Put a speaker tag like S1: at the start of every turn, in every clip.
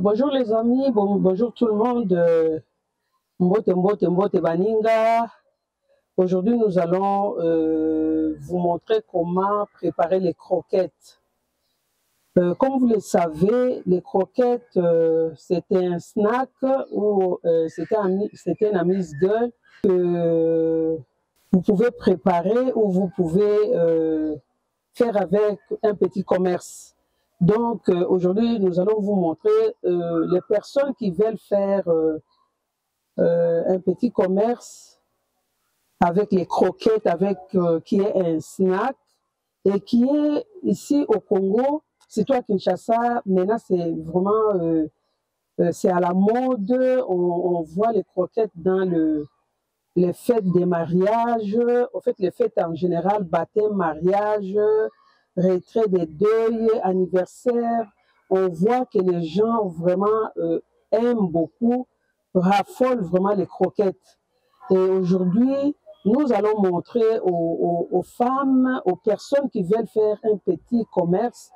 S1: Bonjour les amis, bonjour tout le monde. Mbote Baninga. Aujourd'hui, nous allons vous montrer comment préparer les croquettes. Comme vous le savez, les croquettes, c'était un snack ou c'était un amuse-gueule que vous pouvez préparer ou vous pouvez faire avec un petit commerce. Donc, aujourd'hui, nous allons vous montrer les personnes qui veulent faire un petit commerce avec les croquettes, qui est un snack et qui est ici au Congo, c'est à Kinshasa. Maintenant, c'est vraiment c'est à la mode. On voit les croquettes dans les fêtes des mariages, en fait, les fêtes en général, baptême, mariage, retrait des deuils, anniversaire. On voit que les gens vraiment aiment beaucoup, raffolent vraiment les croquettes. Et aujourd'hui, nous allons montrer aux femmes, aux personnes qui veulent faire un petit commerce,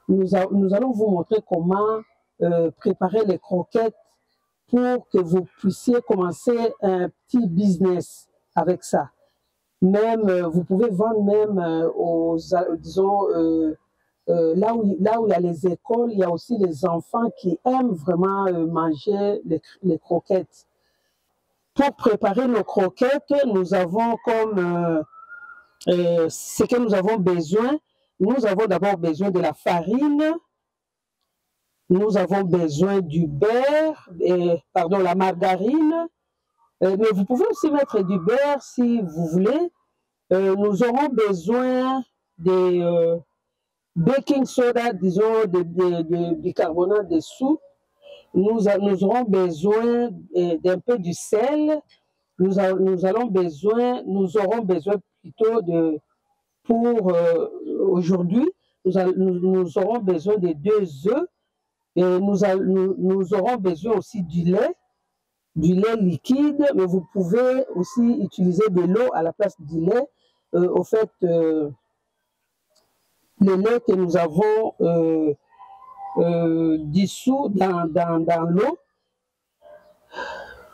S1: nous allons vous montrer comment préparer les croquettes pour que vous puissiez commencer un petit business avec ça. Même, vous pouvez vendre même disons, là où il y a les écoles, il y a aussi les enfants qui aiment vraiment manger les croquettes. Pour préparer nos croquettes, nous avons comme ce que nous avons besoin. Nous avons d'abord besoin de la farine. Nous avons besoin du beurre, pardon, la margarine. Mais vous pouvez aussi mettre du beurre si vous voulez. Nous aurons besoin de baking soda, disons, de bicarbonate de soude. Nous aurons besoin d'un peu du sel. Nous aurons besoin plutôt pour aujourd'hui, nous aurons besoin de 2 œufs. Et nous aurons besoin aussi du lait liquide, mais vous pouvez aussi utiliser de l'eau à la place du lait. Au fait, le lait que nous avons dissous dans l'eau.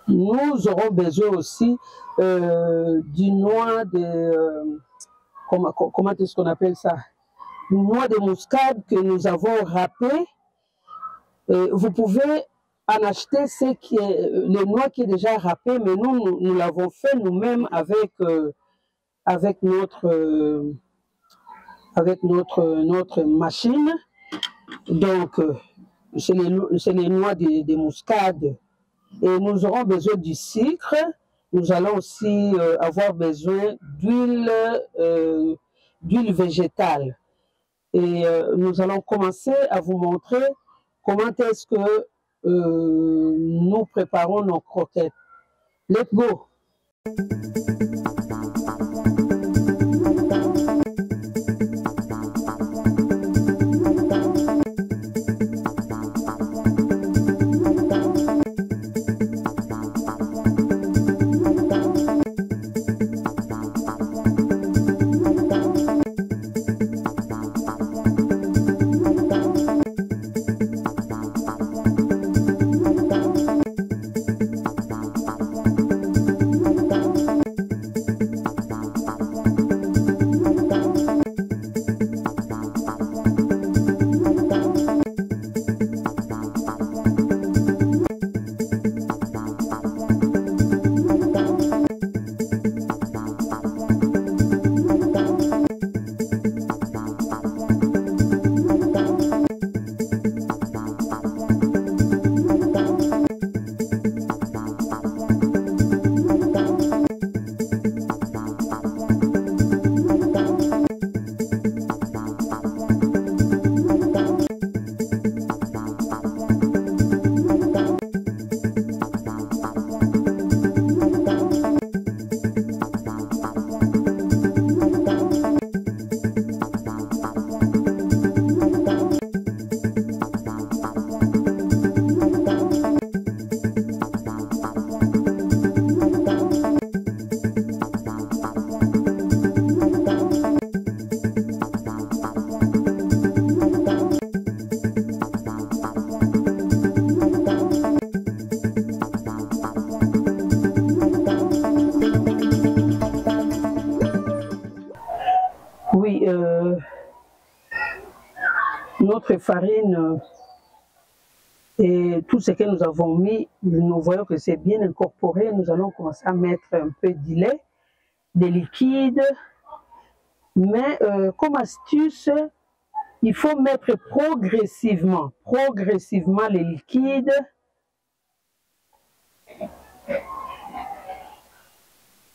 S1: Nous aurons besoin aussi du noix de... comment est-ce qu'on appelle ça? Une noix de muscade que nous avons râpée. Vous pouvez en acheter les noix qui est déjà râpé, mais nous l'avons fait nous-mêmes avec notre machine. Donc, c'est les noix de muscade. Et nous aurons besoin du sucre. Nous allons aussi avoir besoin d'huile végétale. Et nous allons commencer à vous montrer comment est-ce que nous préparons nos croquettes. Let's go! notre farine et tout ce que nous avons mis, nous voyons que c'est bien incorporé. Nous allons commencer à mettre un peu de lait, des liquides. Mais comme astuce, il faut mettre progressivement les liquides.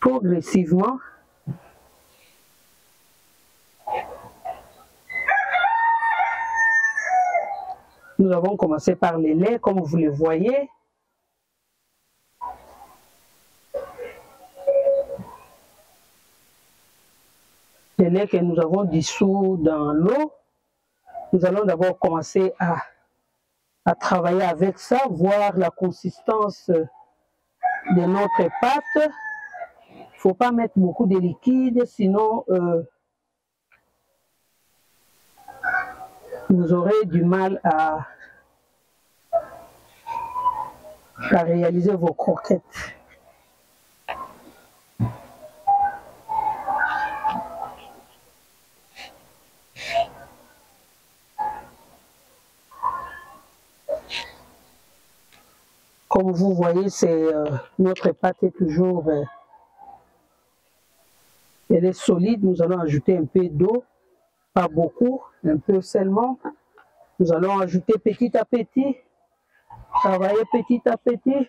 S1: Progressivement. Nous avons commencé par les laits, comme vous le voyez. Les laits que nous avons dissous dans l'eau. Nous allons d'abord commencer à travailler avec ça, voir la consistance de notre pâte. Il ne faut pas mettre beaucoup de liquide, sinon vous aurez du mal à réaliser vos croquettes. Comme vous voyez, notre pâte est toujours elle est solide. Nous allons ajouter un peu d'eau, pas beaucoup, un peu seulement. Nous allons ajouter petit à petit, travailler petit à petit.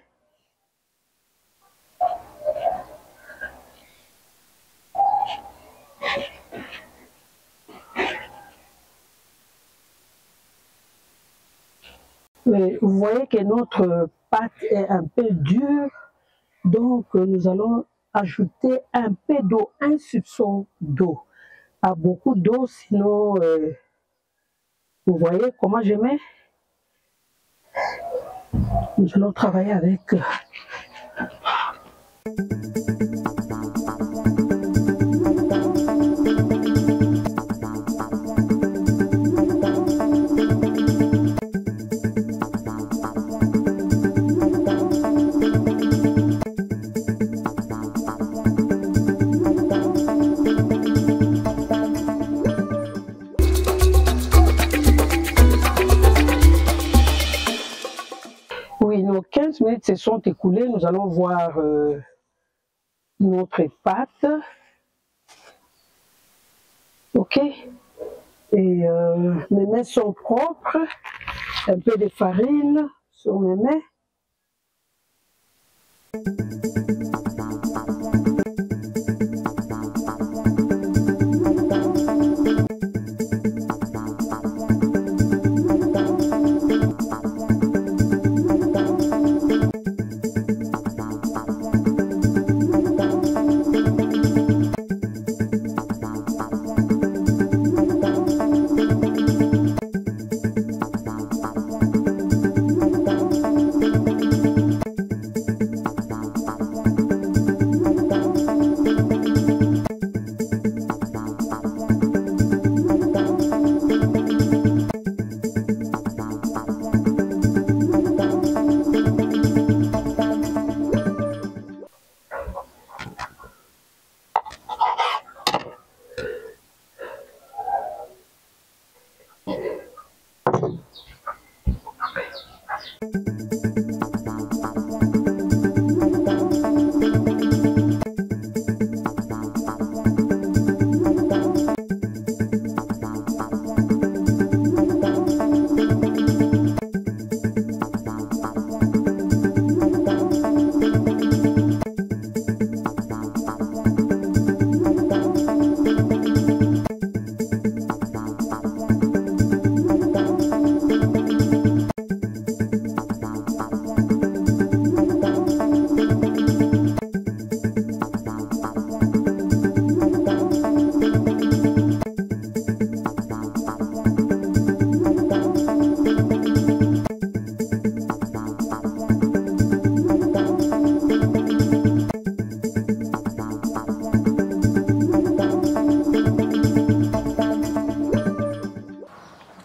S1: Mais vous voyez que notre pâte est un peu dure, donc nous allons ajouter un peu d'eau, un soupçon d'eau. Pas beaucoup d'eau, sinon vous voyez comment je mets. Nous allons travailler avec Oui, nos 15 minutes se sont écoulées. Nous allons voir notre pâte. Ok. Et mes mains sont propres. Un peu de farine sur mes mains.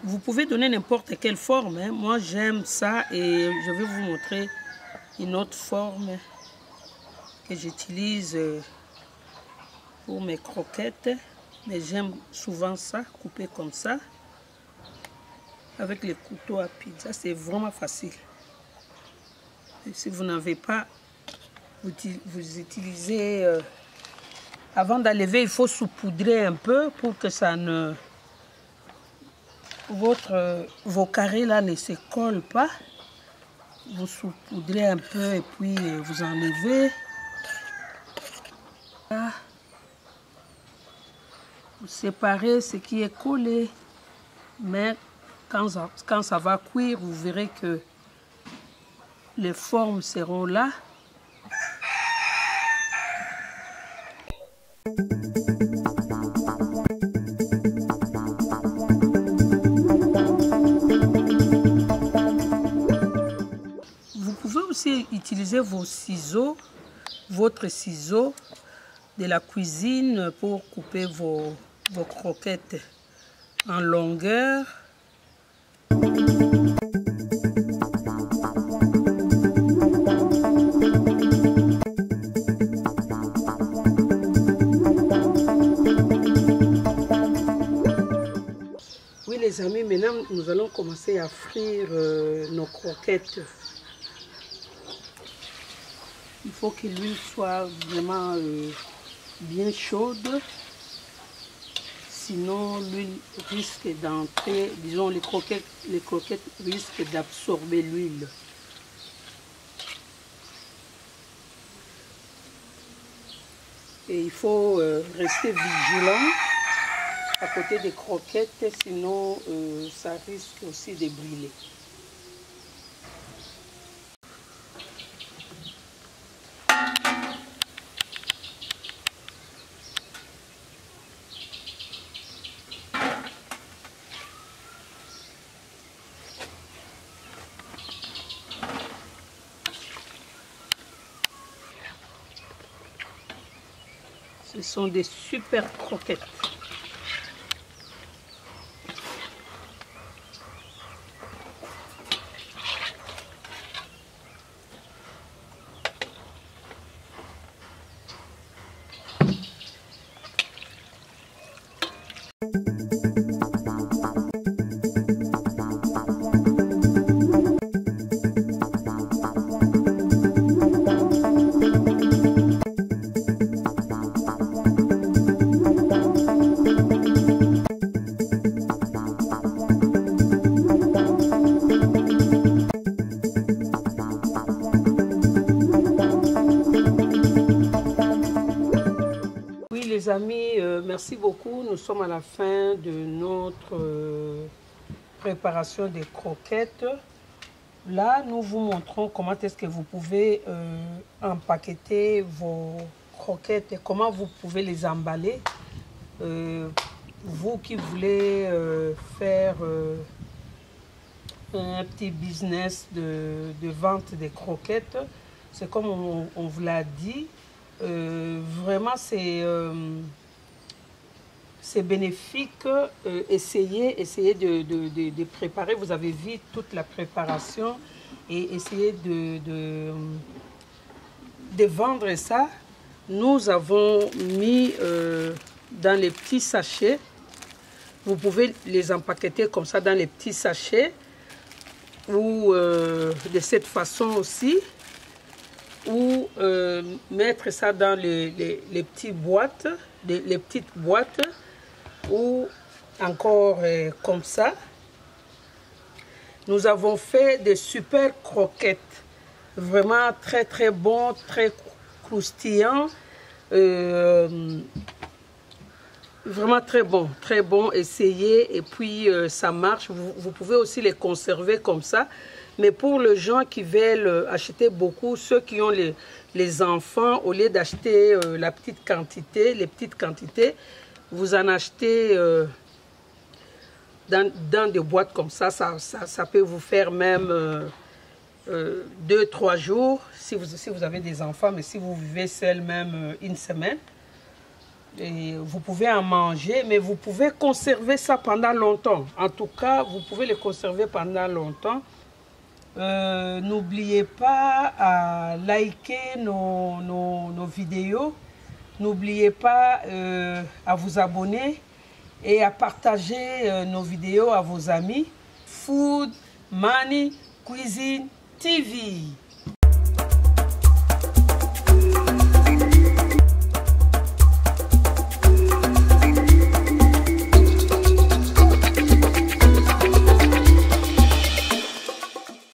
S1: Vous pouvez donner n'importe quelle forme, hein. Moi j'aime ça et je vais vous montrer une autre forme que j'utilise pour mes croquettes. Mais j'aime souvent ça, couper comme ça. avec les couteaux à pizza, c'est vraiment facile. Et si vous n'avez pas, vous utilisez... avant d'enlever, il faut saupoudrer un peu pour que ça ne... vos carrés là ne se collent pas. Vous saupoudrez un peu et puis vous enlevez. Là. Vous séparez ce qui est collé. Mais quand ça va cuire, vous verrez que les formes seront là. Vous pouvez aussi utiliser vos ciseaux, votre ciseau de la cuisine pour couper vos croquettes en longueur. Oui les amis, maintenant nous allons commencer à frire nos croquettes. Il faut que l'huile soit vraiment bien chaude. Sinon, l'huile risque d'entrer, disons les croquettes risquent d'absorber l'huile. Et il faut rester vigilant à côté des croquettes, sinon ça risque aussi de brûler. Ce sont des super croquettes. Les amis, merci beaucoup. Nous sommes à la fin de notre préparation des croquettes. Là, nous vous montrons comment est-ce que vous pouvez empaqueter vos croquettes et comment vous pouvez les emballer. Vous qui voulez faire un petit business de vente des croquettes, c'est comme on vous l'a dit. Vraiment c'est bénéfique. Essayez de préparer. Vous avez vu toute la préparation et essayez de vendre ça. Nous avons mis dans les petits sachets. Vous pouvez les empaqueter comme ça dans les petits sachets ou de cette façon aussi. Ou mettre ça dans les petites boîtes, les petites boîtes, ou encore comme ça. Nous avons fait des super croquettes, vraiment très bon, très croustillant, vraiment très bon. Essayez et puis ça marche. Vous pouvez aussi les conserver comme ça. Mais pour les gens qui veulent acheter beaucoup, ceux qui ont les enfants, au lieu d'acheter les petites quantités, vous en achetez dans des boîtes comme ça. Ça peut vous faire même 2-3 jours si vous avez des enfants, mais si vous vivez seul, même une semaine. Et vous pouvez en manger, mais vous pouvez conserver ça pendant longtemps. En tout cas, vous pouvez les conserver pendant longtemps. N'oubliez pas à liker nos vidéos. N'oubliez pas à vous abonner et à partager nos vidéos à vos amis. Food, Money, Cuisine TV.